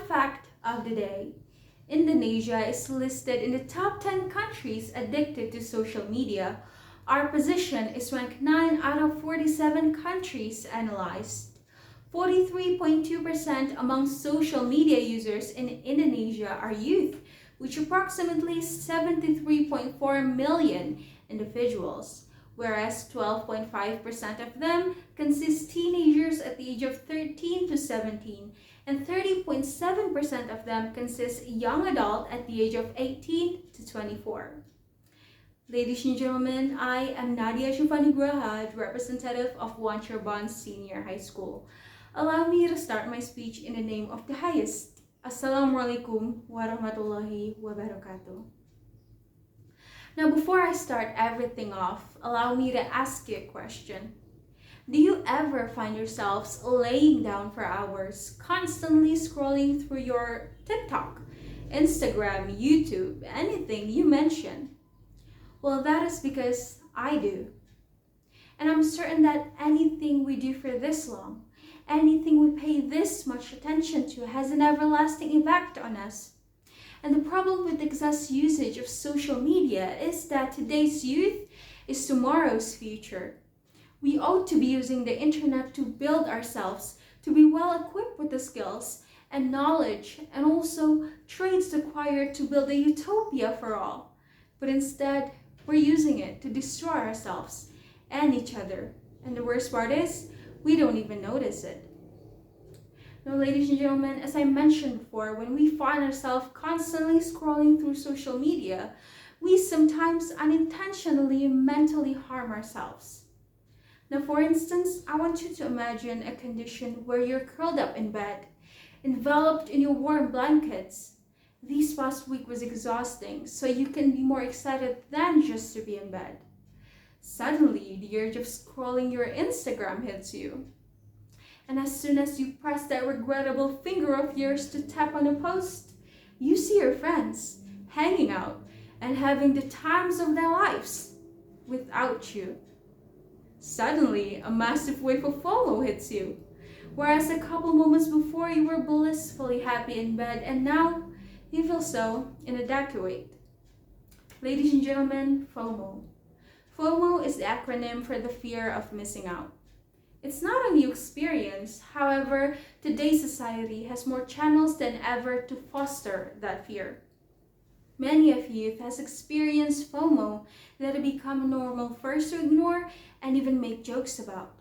fact of the day: Indonesia is listed in the top 10 countries addicted to social media. Our position is ranked 9 out of 47 countries analyzed. 43.2% among social media users in Indonesia are youth, which approximately 73.4 million individuals, whereas 12.5% of them consist teenagers at the age of 13 to 17, and 30.7% of them consist young adult at the age of 18 to 24. Ladies and gentlemen, I am Nadia Asy-syifa Nugraha, representative of One Cirebon Senior High School. Allow me to start my speech in the name of the highest. Assalamualaikum warahmatullahi wabarakatuh. Now, before I start everything off, allow me to ask you a question. Do you ever find yourselves laying down for hours, constantly scrolling through your TikTok, Instagram, YouTube, anything you mention? Well, that is because I do. And I'm certain that anything we do for this long, anything we pay this much attention to, has an everlasting effect on us. And the problem with excess usage of social media is that today's youth is tomorrow's future. We ought to be using the internet to build ourselves, to be well equipped with the skills and knowledge and also trades acquired to build a utopia for all. But instead, we're using it to destroy ourselves and each other. And the worst part is, we don't even notice it. Now, ladies and gentlemen, as I mentioned before, when we find ourselves constantly scrolling through social media, we sometimes unintentionally mentally harm ourselves. Now, for instance, I want you to imagine a condition where you're curled up in bed, enveloped in your warm blankets. This past week was exhausting, so you can be more excited than just to be in bed. Suddenly, the urge of scrolling your Instagram hits you. And as soon as you press that regrettable finger of yours to tap on a post, you see your friends hanging out and having the times of their lives without you. Suddenly, a massive wave of FOMO hits you, whereas a couple moments before you were blissfully happy in bed, and now you feel so inadequate. Ladies and gentlemen, FOMO. FOMO is the acronym for the fear of missing out. It's not a new experience. However, today's society has more channels than ever to foster that fear. Many of youth has experienced FOMO that have become normal first to ignore and even make jokes about.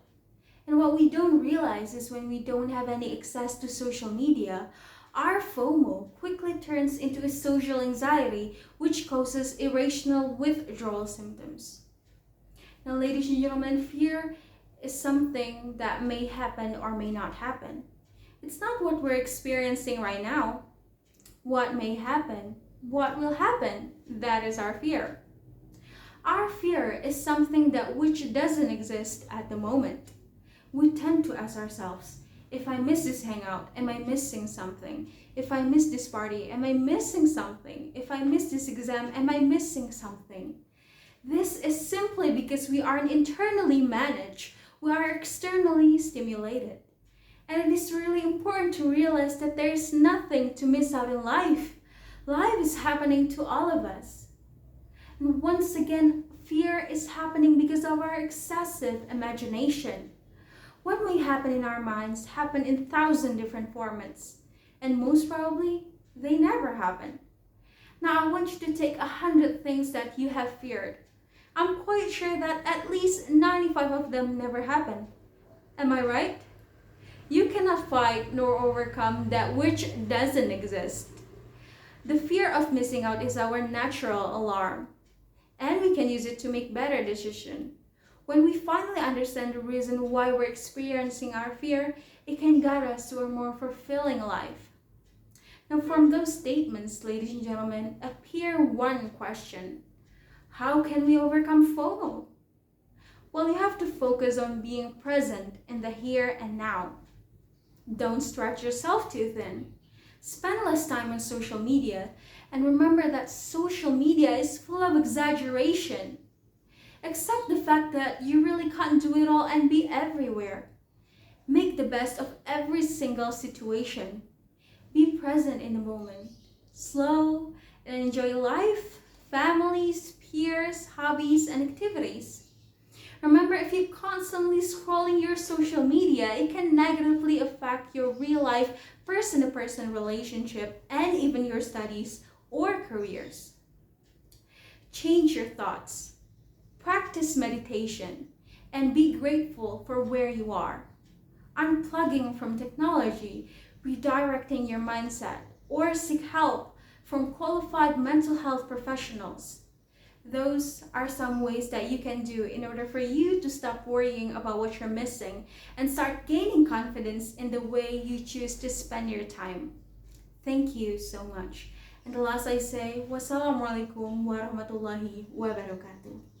And what we don't realize is when we don't have any access to social media, our FOMO quickly turns into a social anxiety, which causes irrational withdrawal symptoms. Now, ladies and gentlemen, fear is something that may happen or may not happen. It's not what we're experiencing right now. What may happen, what will happen, that is our fear. Our fear is something that which doesn't exist at the moment. We tend to ask ourselves, if I miss this hangout, am I missing something? If I miss this party, am I missing something? If I miss this exam, am I missing something? This is simply because we aren't internally managed. We are externally stimulated. And it is really important to realize that there is nothing to miss out in life. Life is happening to all of us. And once again, fear is happening because of our excessive imagination. What may happen in our minds happen in 1,000 different formats. And most probably, they never happen. Now, I want you to take 100 things that you have feared. I'm quite sure that at least 95 of them never happen. Am I right? You cannot fight nor overcome that which doesn't exist. The fear of missing out is our natural alarm, and we can use it to make better decisions. When we finally understand the reason why we're experiencing our fear, it can guide us to a more fulfilling life. Now, from those statements, ladies and gentlemen, appear one question. How can we overcome FOMO? Well, you have to focus on being present in the here and now. Don't stretch yourself too thin. Spend less time on social media, and remember that social media is full of exaggeration. Accept the fact that you really can't do it all and be everywhere. Make the best of every single situation. Be present in the moment. Slow and enjoy life, families, peers, hobbies, and activities. Remember, if you're constantly scrolling your social media, it can negatively affect your real life person to person relationship and even your studies or careers. Change your thoughts, practice meditation, and be grateful for where you are. Unplugging from technology, redirecting your mindset, or seek help from qualified mental health professionals. Those are some ways that you can do in order for you to stop worrying about what you're missing and start gaining confidence in the way you choose to spend your time. Thank you so much. And the last I say, wassalamualaikum warahmatullahi wabarakatuh.